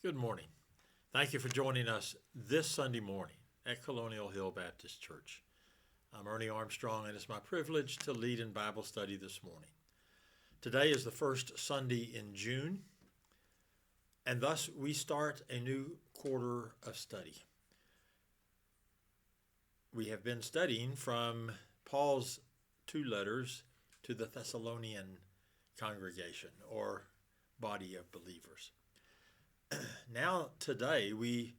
Good morning. Thank you for joining us this Sunday morning at Colonial Hill Baptist Church. I'm Ernie Armstrong, and it's my privilege to lead in Bible study this morning. Today is the first Sunday in June, and thus we start a new quarter of study. We have been studying from Paul's two letters to the Thessalonian congregation or body of believers. Now, today, we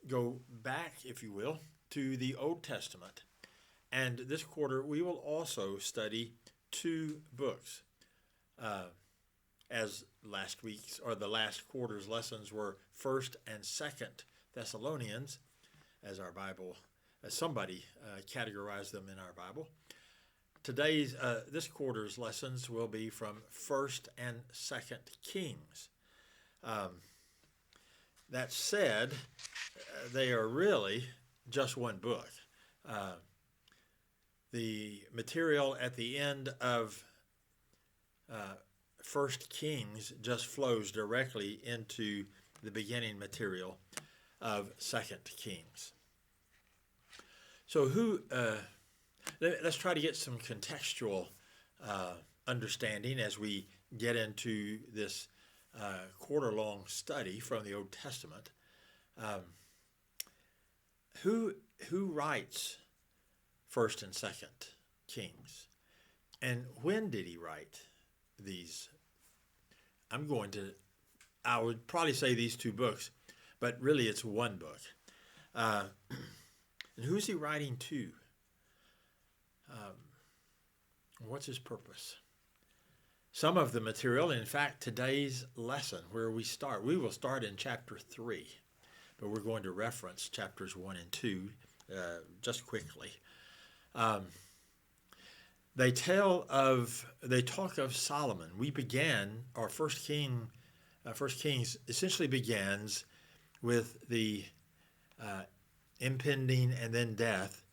go back, if you will, to the Old Testament. And this quarter, we will also study two books. As last week's or the last quarter's lessons were 1st and 2nd Thessalonians, as our Bible, as somebody categorized them in our Bible. This quarter's lessons will be from 1st and 2nd Kings. That said, they are really just one book. The material at the end of First Kings just flows directly into the beginning material of Second Kings. So let's try to get some contextual understanding as we get into this quarter-long study from the Old Testament. Who writes 1st and 2nd Kings? And when did he write these? I would probably say these two books, but really it's one book. And who's he writing to? What's his purpose? Some of the material, in fact, today's lesson, where we will start in chapter 3, but we're going to reference chapters 1 and 2 just quickly. They talk of Solomon. Our First Kings essentially begins with the impending and then death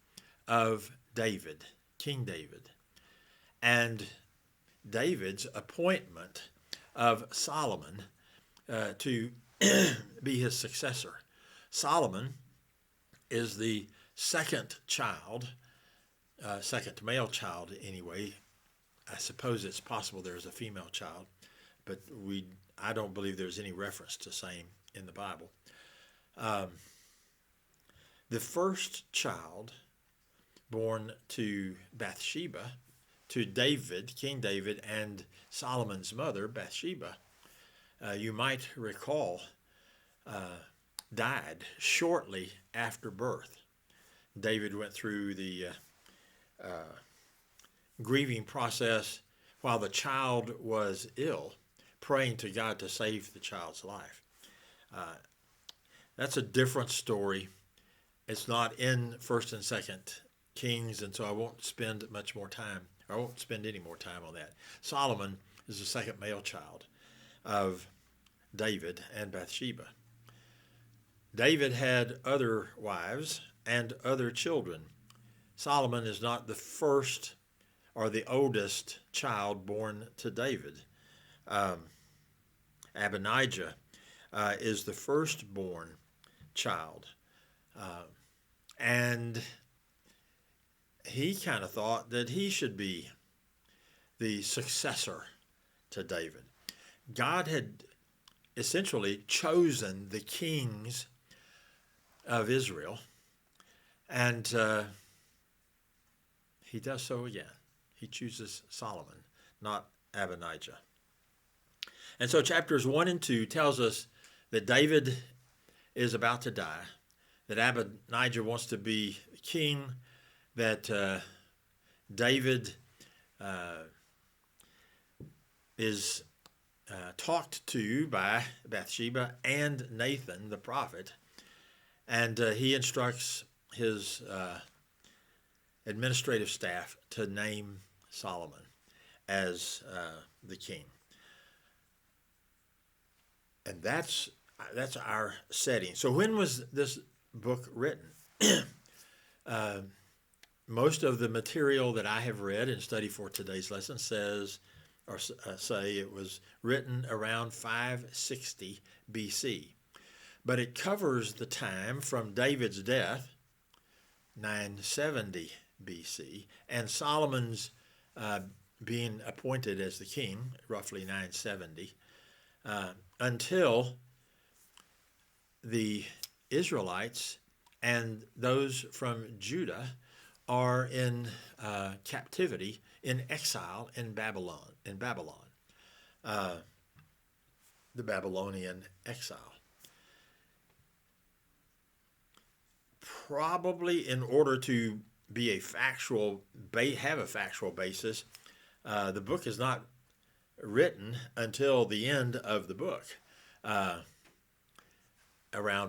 of David, King David, and David's appointment of Solomon to be his successor. Solomon is the second male child anyway. I suppose it's possible there's a female child, but I don't believe there's any reference to same in the Bible. The first child born to Bathsheba, to David, King David, and Solomon's mother, Bathsheba, you might recall, died shortly after birth. David went through the grieving process while the child was ill, praying to God to save the child's life. That's a different story. It's not in 1st and 2nd Kings, and so I won't spend any more time on that. Solomon is the second male child of David and Bathsheba. David had other wives and other children. Solomon is not the first or the oldest child born to David. Abijah is the firstborn child. And he kind of thought that he should be the successor to David. God had essentially chosen the kings of Israel, and he does so again. He chooses Solomon, not Abijah. And so chapters 1 and 2 tells us that David is about to die, that Abijah wants to be king, that David is talked to by Bathsheba and Nathan, the prophet, and he instructs his administrative staff to name Solomon as the king. And that's our setting. So when was this book written? Most of the material that I have read and studied for today's lesson says or say it was written around 560 BC. But it covers the time from David's death, 970 BC, and Solomon's being appointed as the king, roughly 970, until the Israelites and those from Judah are in captivity, in exile in Babylon, the Babylonian exile. Probably in order to be have a factual basis, the book is not written until the end of the book, around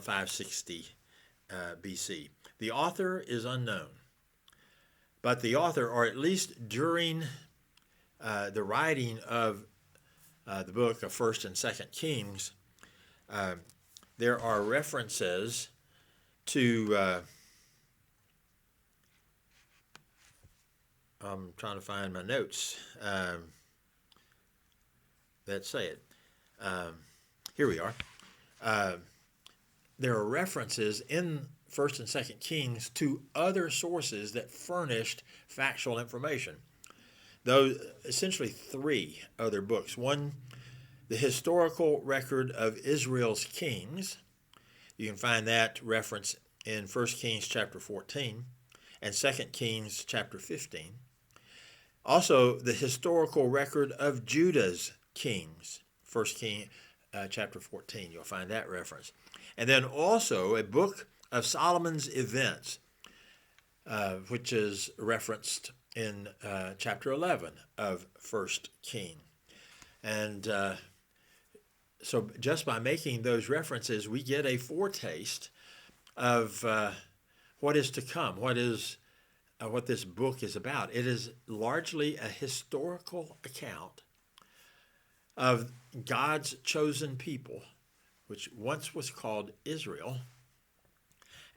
560 BC. The author is unknown, but the author, or at least during the writing of the book of 1st and 2nd Kings, there are references to I'm trying to find my notes that say it. Here we are. There are references in 1st and 2nd Kings to other sources that furnished factual information. Those essentially 3 other books. One, the historical record of Israel's kings. You can find that reference in 1 Kings chapter 14 and 2 Kings chapter 15. Also, the historical record of Judah's kings, 1 Kings chapter 14. You'll find that reference. And then also a book of Solomon's events, which is referenced in chapter 11 of 1 King. And so just by making those references, we get a foretaste of what is to come, what this book is about. It is largely a historical account of God's chosen people, which once was called Israel,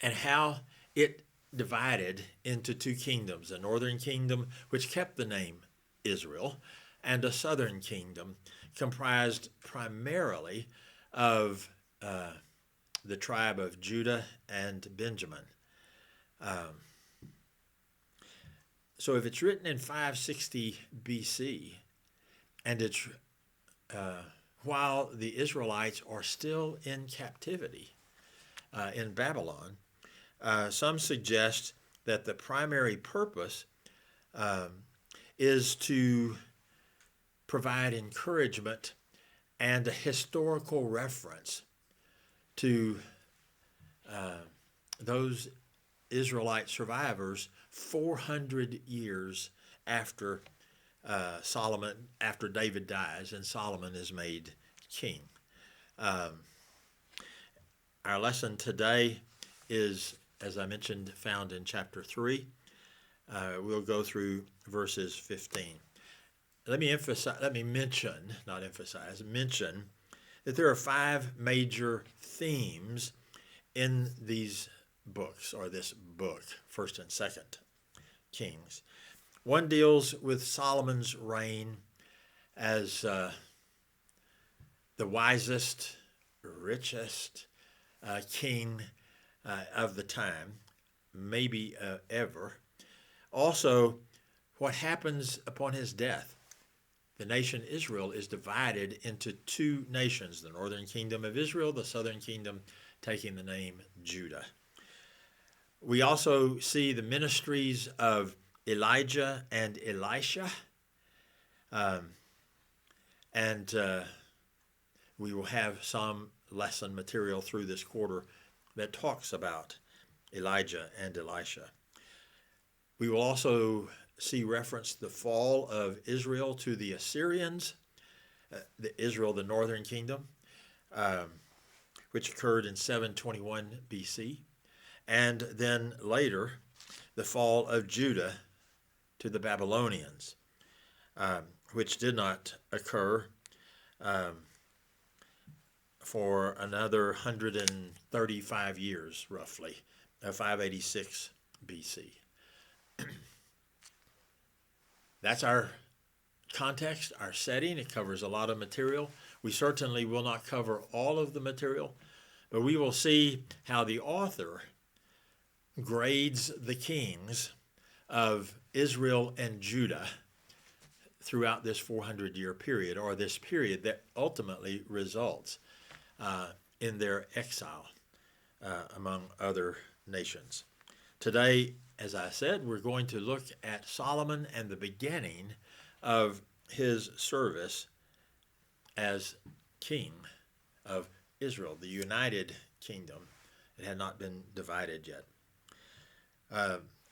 and how it divided into 2 kingdoms, a northern kingdom which kept the name Israel, and a southern kingdom comprised primarily of the tribe of Judah and Benjamin. So if it's written in 560 BC, and it's while the Israelites are still in captivity in Babylon, some suggest that the primary purpose is to provide encouragement and a historical reference to those Israelite survivors 400 years after after David dies and Solomon is made king. Our lesson today is, as I mentioned, found in chapter 3. We'll go through verses 15. Mention that there are 5 major themes in these books, or this book, 1st and 2nd Kings. One deals with Solomon's reign as the wisest, richest king of the time, maybe ever. Also, what happens upon his death. The nation Israel is divided into 2 nations, the northern kingdom of Israel, the southern kingdom taking the name Judah. We also see the ministries of Elijah and Elisha, and we will have some lesson material through this quarter that talks about Elijah and Elisha. We will also see reference the fall of Israel to the Assyrians, the northern kingdom, which occurred in 721 BC, and then later the fall of Judah to the Babylonians, which did not occur for another 135 years, roughly, 586 BC. That's our context, our setting. It covers a lot of material. We certainly will not cover all of the material, but we will see how the author grades the kings of Israel and Judah throughout this 400-year period, or this period that ultimately results in their exile among other nations. Today, as I said, we're going to look at Solomon and the beginning of his service as king of Israel, the united kingdom. It had not been divided yet.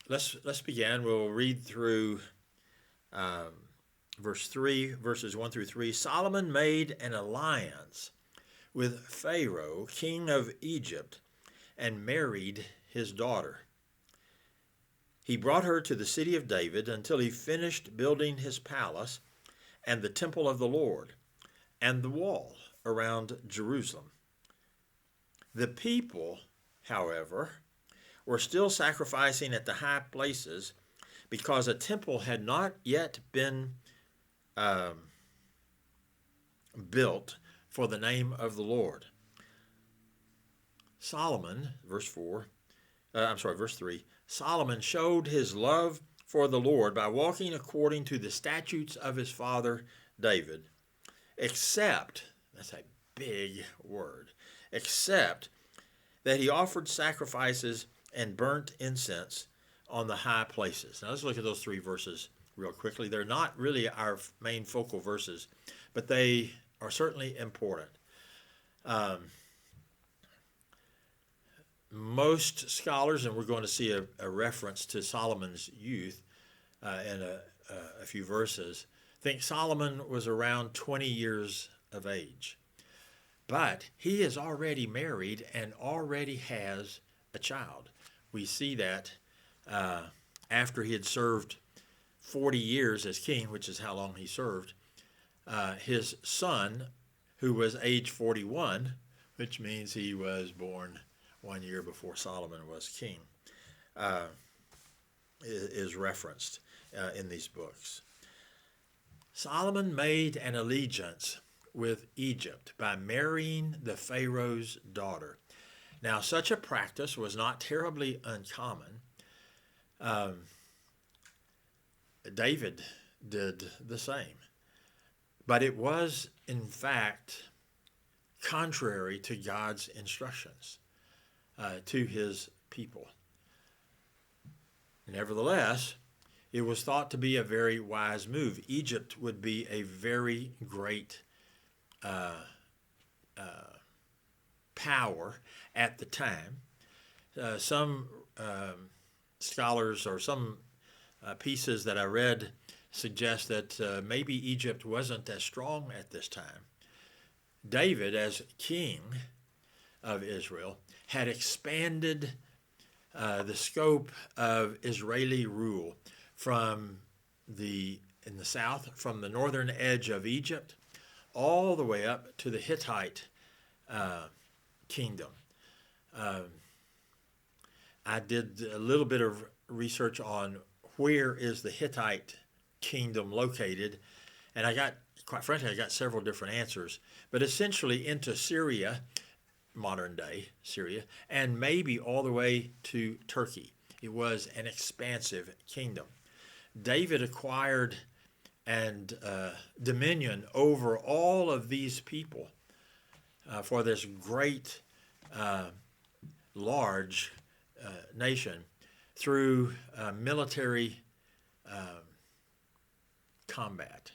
Let's begin. We'll read through verses 1 through 3. Solomon made an alliance with Pharaoh, king of Egypt, and married his daughter. He brought her to the city of David until he finished building his palace and the temple of the Lord and the wall around Jerusalem. The people, however, were still sacrificing at the high places because a temple had not yet been built for the name of the Lord. Verse 3, Solomon showed his love for the Lord by walking according to the statutes of his father David, except, that's a big word, except that he offered sacrifices and burnt incense on the high places. Now let's look at those 3 verses real quickly. They're not really our main focal verses, but they are certainly important. Most scholars, and we're going to see a reference to Solomon's youth in a few verses, think Solomon was around 20 years of age. But he is already married and already has a child. We see that after he had served 40 years as king, which is how long he served, his son, who was age 41, which means he was born 1 year before Solomon was king, is referenced in these books. Solomon made an allegiance with Egypt by marrying the Pharaoh's daughter. Now, such a practice was not terribly uncommon. David did the same. But it was, in fact, contrary to God's instructions to his people. Nevertheless, it was thought to be a very wise move. Egypt would be a very great power at the time. Some scholars or some pieces that I read suggest that maybe Egypt wasn't as strong at this time. David, as king of Israel, had expanded the scope of Israeli rule in the south, from the northern edge of Egypt, all the way up to the Hittite kingdom. I did a little bit of research on where is the Hittite kingdom located, and quite frankly, I got several different answers, but essentially into Syria, modern day Syria, and maybe all the way to Turkey. It was an expansive kingdom. David acquired dominion over all of these people for this great, large nation through military combat,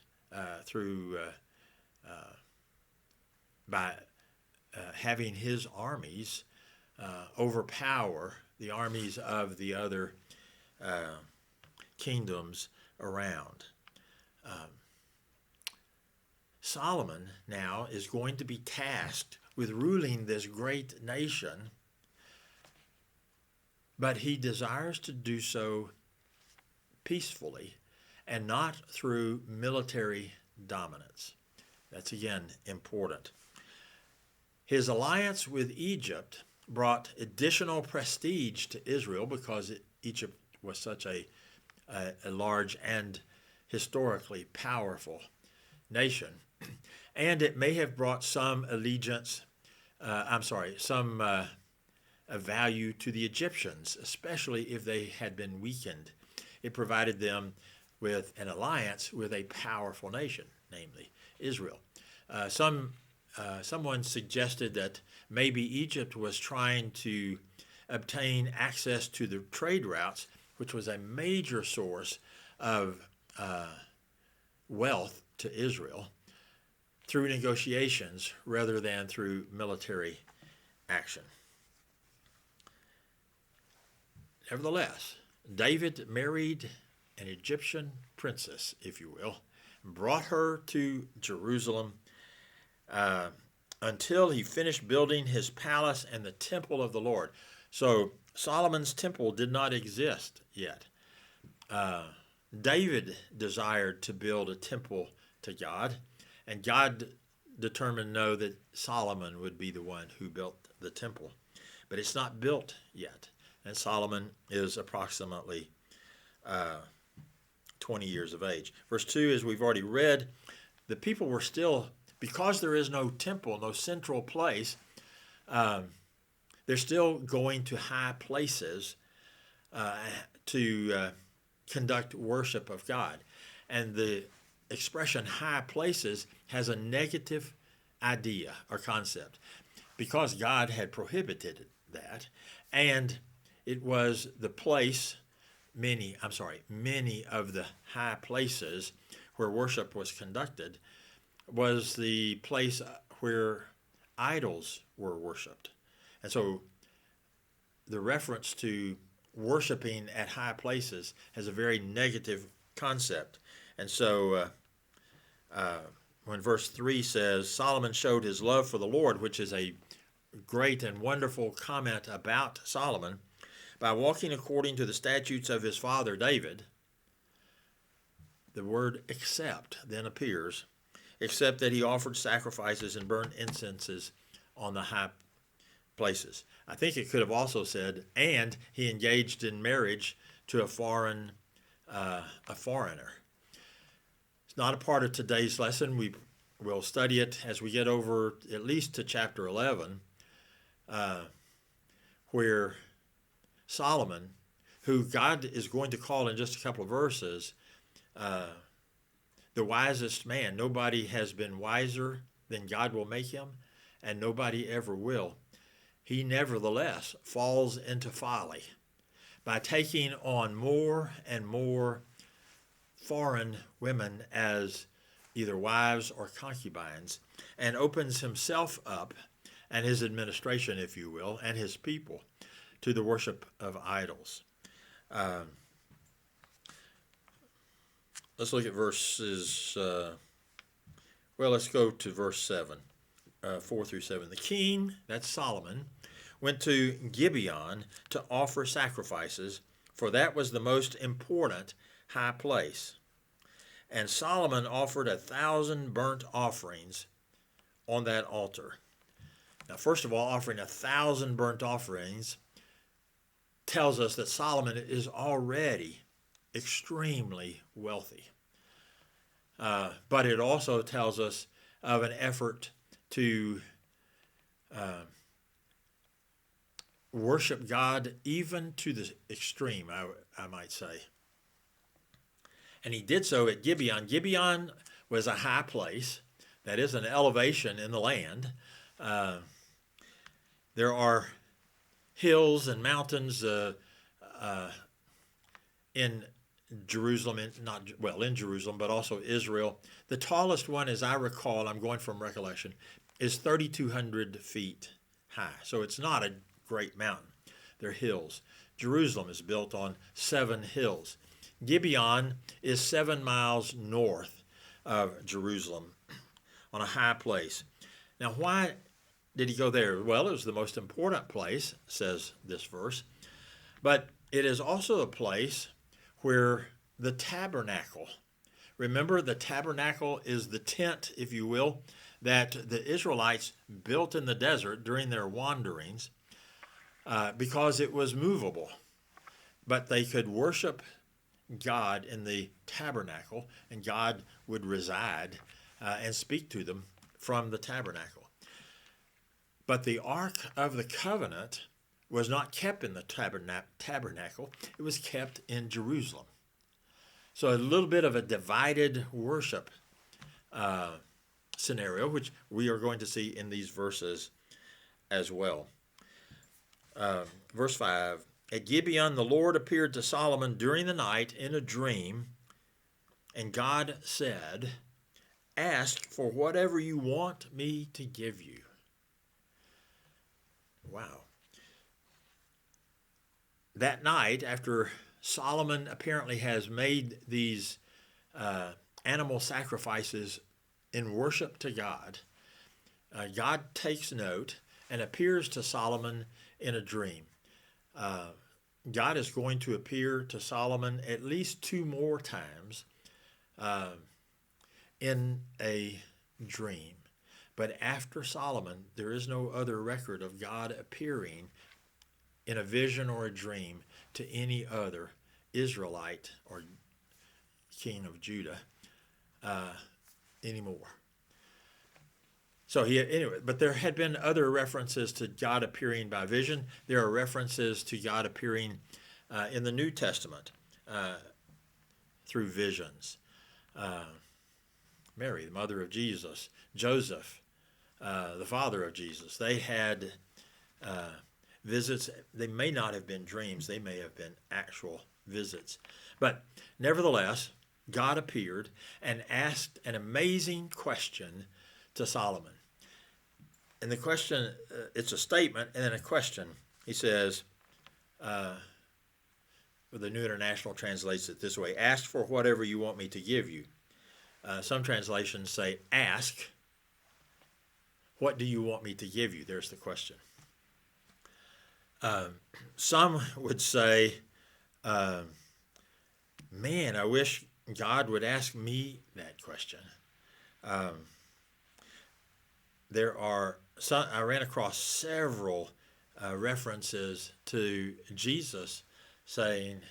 by having his armies overpower the armies of the other kingdoms around. Solomon now is going to be tasked with ruling this great nation, but he desires to do so peacefully and not through military dominance. That's again important. His alliance with Egypt brought additional prestige to Israel because Egypt was such a large and historically powerful nation. And it may have brought some value to the Egyptians, especially if they had been weakened. It provided them with an alliance with a powerful nation, namely Israel. Someone suggested that maybe Egypt was trying to obtain access to the trade routes, which was a major source of wealth to Israel, through negotiations rather than through military action. Nevertheless, David married an Egyptian princess, if you will, and brought her to Jerusalem until he finished building his palace and the temple of the Lord. So Solomon's temple did not exist yet. David desired to build a temple to God, and God determined that Solomon would be the one who built the temple. But it's not built yet, and Solomon is approximately 20 years of age. Verse 2, as we've already read, the people were still, because there is no temple, no central place, they're still going to high places to conduct worship of God. And the expression high places has a negative idea or concept because God had prohibited that, and it was the place, many of the high places where worship was conducted was the place where idols were worshipped. And so the reference to worshiping at high places has a very negative concept. And so when verse 3 says, Solomon showed his love for the Lord, which is a great and wonderful comment about Solomon, by walking according to the statutes of his father David, the word except then appears, except that he offered sacrifices and burned incenses on the high places. I think it could have also said, and he engaged in marriage to a foreigner. It's not a part of today's lesson. We will study it as we get over at least to chapter 11, where Solomon, who God is going to call in just a couple of verses, the wisest man. Nobody has been wiser than God will make him, and nobody ever will. He nevertheless falls into folly by taking on more and more foreign women as either wives or concubines, and opens himself up and his administration, if you will, and his people to the worship of idols. Let's look at verses, let's go to verse 7, 4 through 7. The king, that's Solomon, went to Gibeon to offer sacrifices, for that was the most important high place. And Solomon offered 1,000 burnt offerings on that altar. Now, first of all, offering 1,000 burnt offerings tells us that Solomon is already extremely wealthy. But it also tells us of an effort to worship God even to the extreme, I might say. And he did so at Gibeon. Gibeon was a high place. That is an elevation in the land. There are hills and mountains in Jerusalem, in Jerusalem, but also Israel. The tallest one, as I recall, I'm going from recollection, is 3,200 feet high. So it's not a great mountain. They're hills. Jerusalem is built on 7 hills. Gibeon is 7 miles north of Jerusalem on a high place. Now, why did he go there? Well, it was the most important place, says this verse, but it is also a place where the tabernacle, remember the tabernacle is the tent, if you will, that the Israelites built in the desert during their wanderings because it was movable. But they could worship God in the tabernacle, and God would reside and speak to them from the tabernacle. But the Ark of the Covenant was not kept in the tabernacle. It was kept in Jerusalem. So a little bit of a divided worship scenario, which we are going to see in these verses as well. Verse 5, at Gibeon the Lord appeared to Solomon during the night in a dream, and God said, ask for whatever you want me to give you. Wow. That night, after Solomon apparently has made these animal sacrifices in worship to God, God takes note and appears to Solomon in a dream. God is going to appear to Solomon at least 2 more times in a dream. But after Solomon, there is no other record of God appearing in a vision or a dream to any other Israelite or king of Judah anymore. So anyway, but there had been other references to God appearing by vision. There are references to God appearing in the New Testament through visions. Mary, the mother of Jesus, Joseph, the father of Jesus, they had visits. They may not have been dreams. They may have been actual visits. But nevertheless, God appeared and asked an amazing question to Solomon. And the question, it's a statement and then a question. He says, the New International translates it this way, ask for whatever you want me to give you. Some translations say, ask, what do you want me to give you? There's the question. Some would say, man, I wish God would ask me that question. I ran across several references to Jesus saying,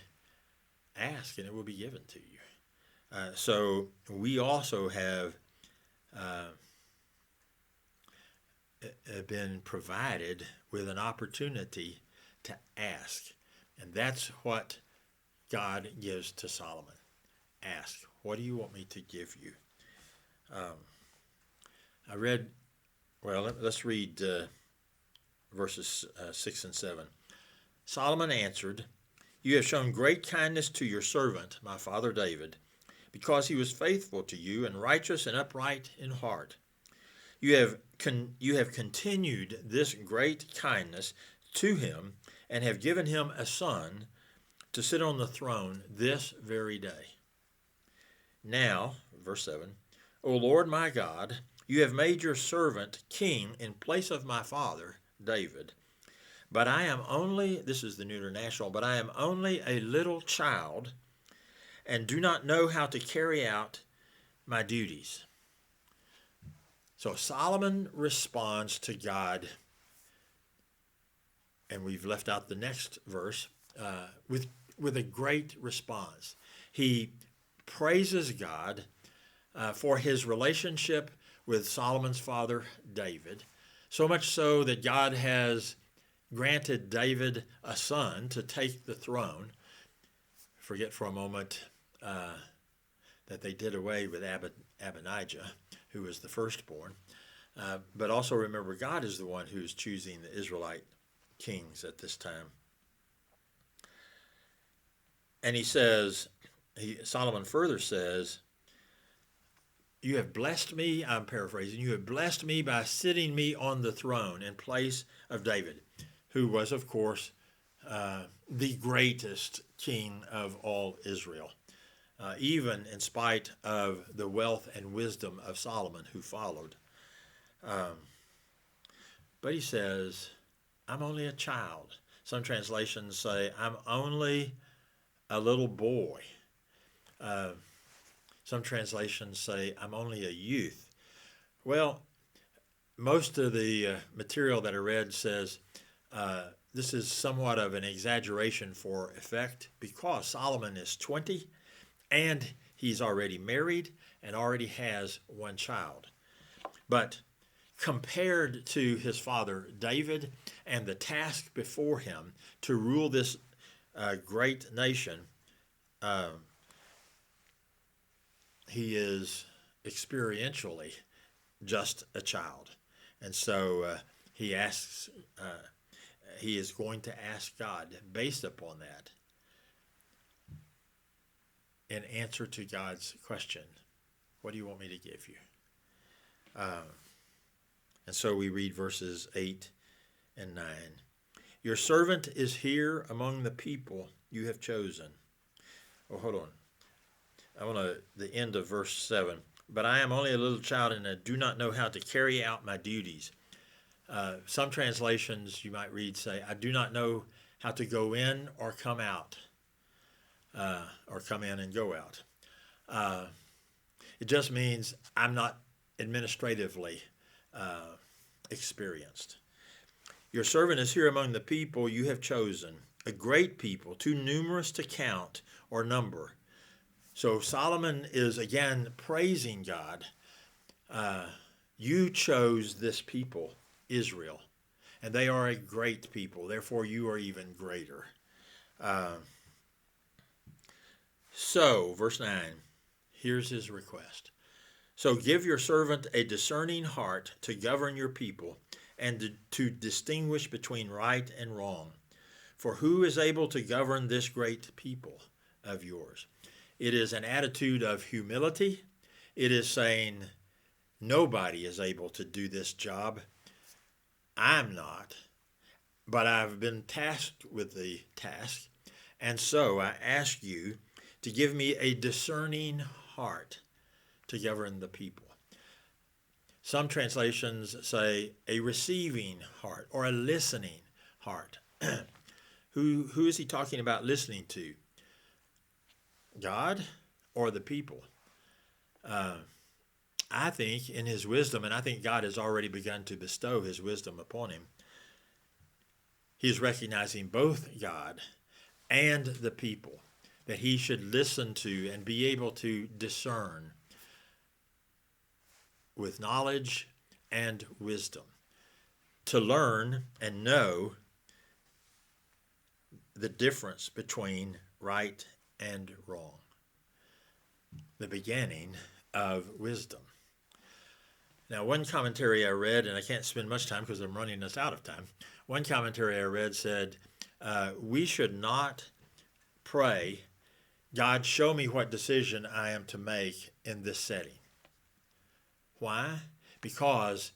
ask and it will be given to you. So we also have been provided with an opportunity to ask. And that's what God gives to Solomon. Ask, what do you want me to give you? Let's read verses 6 and 7. Solomon answered, you have shown great kindness to your servant, my father David, because he was faithful to you and righteous and upright in heart. You have continued this great kindness to him and have given him a son to sit on the throne this very day. Now, verse 7, O Lord my God, you have made your servant king in place of my father David. But I am only, this is the New International, but I am only a little child and do not know how to carry out my duties. So Solomon responds to God, and we've left out the next verse, with a great response. He praises God for his relationship with Solomon's father David, so much so that God has granted David a son to take the throne. Forget for a moment that they did away with Abijah, who was the firstborn. But also remember, God is the one who's choosing the Israelite kings at this time. And he says, Solomon further says, you have blessed me, I'm paraphrasing, you have blessed me by sitting me on the throne in place of David, who was, of course, the greatest king of all Israel, even in spite of the wealth and wisdom of Solomon, who followed. But he says, I'm only a child. Some translations say, I'm only a little boy. Some translations say, I'm only a youth. Well, most of the material that I read says this is somewhat of an exaggeration for effect because Solomon is 20 and he's already married and already has one child. But compared to his father David and the task before him to rule this great nation, he is experientially just a child. And so he asks, he is going to ask God, based upon that, in answer to God's question, what do you want me to give you? And so we read verses 8 and 9. Your servant is here among the people you have chosen. Oh, hold on. I want to, the end of verse 7. But I am only a little child and I do not know how to carry out my duties. Some translations you might read say, I do not know how to go in or come out, or come in and go out. It just means I'm not administratively experienced. Your servant is here among the people you have chosen, a great people, too numerous to count or number. So Solomon is again praising God. You chose this people, Israel, and they are a great people. Therefore, you are even greater. So, verse 9, here's his request. So give your servant a discerning heart to govern your people and to distinguish between right and wrong. For who is able to govern this great people of yours? It is an attitude of humility. It is saying, nobody is able to do this job. I'm not, but I've been tasked with the task. And so I ask you to give me a discerning heart to govern the people. Some translations say a receiving heart or a listening heart. Who is he talking about listening to? God or the people? I think in his wisdom, and I think God has already begun to bestow his wisdom upon him, he's recognizing both God and the people, that he should listen to and be able to discern with knowledge and wisdom, to learn and know the difference between right and wrong, the beginning of wisdom. Now, one commentary I read, and I can't spend much time because I'm running us out of time. One commentary I read said, we should not pray, God, show me what decision I am to make in this setting. Why? Because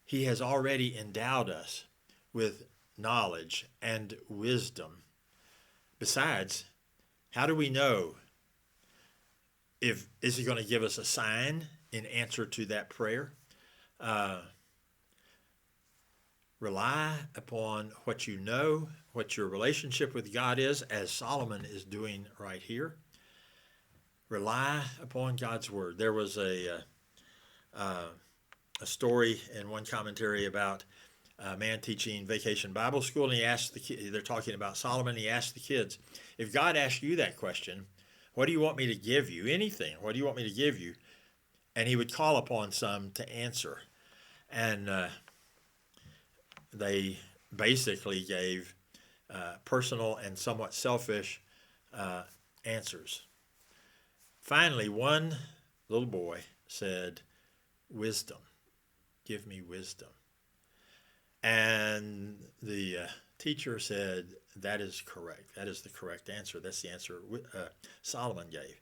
he has already endowed us with knowledge and wisdom. Besides, how do we know is he going to give us a sign in answer to that prayer? Rely upon what you know, what your relationship with God is, as Solomon is doing right here. Rely upon God's word. There was a story in one commentary about a man teaching vacation Bible school, and he asked the kids, they're talking about Solomon, he asked the kids, if God asked you that question, what do you want me to give you? Anything. What do you want me to give you? And he would call upon some to answer. And they basically gave personal and somewhat selfish answers. Finally, one little boy said, wisdom. Give me wisdom. And the teacher said, that is correct. That is the correct answer. That's the answer Solomon gave.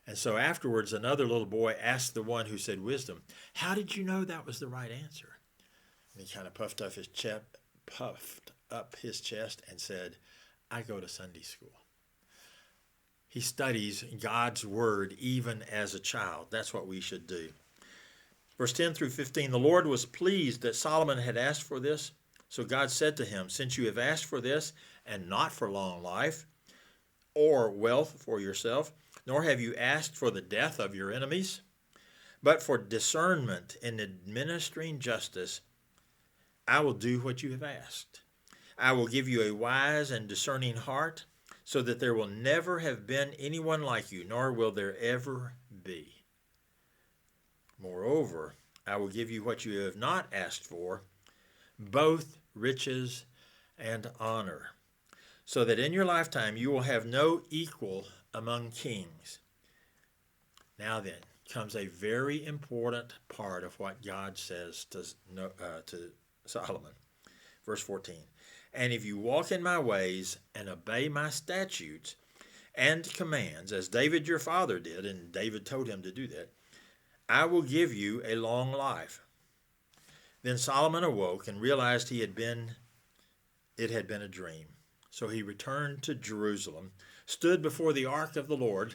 And so afterwards, another little boy asked the one who said wisdom, how did you know that was the right answer? And he kind of puffed up his chest and said, I go to Sunday school. He studies God's word even as a child. That's what we should do. Verse 10 through 15, the Lord was pleased that Solomon had asked for this. So God said to him, since you have asked for this, and not for long life, or wealth for yourself, nor have you asked for the death of your enemies, but for discernment in administering justice, I will do what you have asked. I will give you a wise and discerning heart, so that there will never have been anyone like you, nor will there ever be. Moreover, I will give you what you have not asked for, both riches and honor, so that in your lifetime you will have no equal among kings. Now then comes a very important part of what God says to Solomon. Verse 14. And if you walk in my ways and obey my statutes and commands, as David your father did, and David told him to do that, I will give you a long life. Then Solomon awoke and realized it had been a dream. So he returned to Jerusalem, stood before the ark of the Lord,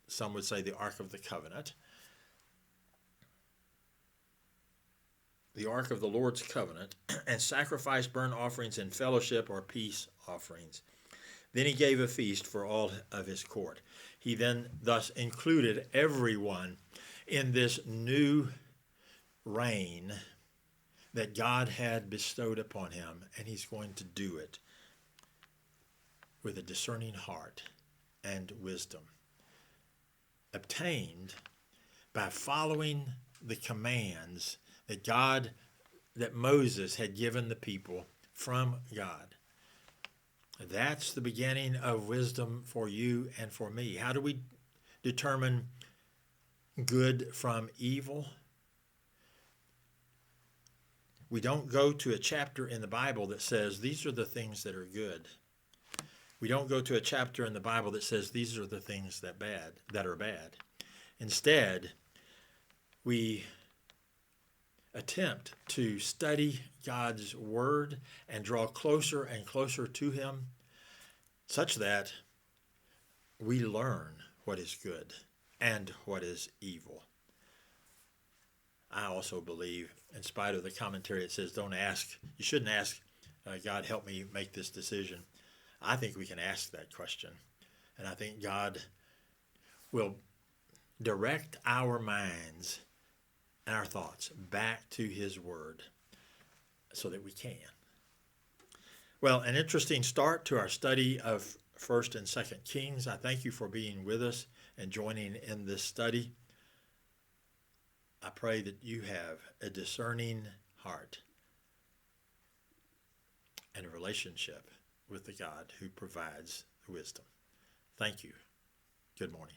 some would say the ark of the covenant, the ark of the Lord's covenant, and sacrificed burnt offerings and fellowship or peace offerings. Then he gave a feast for all of his court. He then thus included everyone in this new reign that God had bestowed upon him, and he's going to do it with a discerning heart and wisdom, obtained by following the commands that Moses had given the people from God. That's the beginning of wisdom for you and for me. How do we determine good from evil? We don't go to a chapter in the Bible that says these are the things that are good. We don't go to a chapter in the Bible that says these are the things that are bad. Instead, we attempt to study God's word and draw closer and closer to him, such that we learn what is good and what is evil. I also believe, in spite of the commentary, it says you shouldn't ask, God, help me make this decision. I think we can ask that question. And I think God will direct our minds and our thoughts back to his word so that we can. Well, an interesting start to our study of 1st and 2nd Kings. I thank you for being with us and joining in this study. I pray that you have a discerning heart and a relationship with the God who provides wisdom. Thank you. Good morning.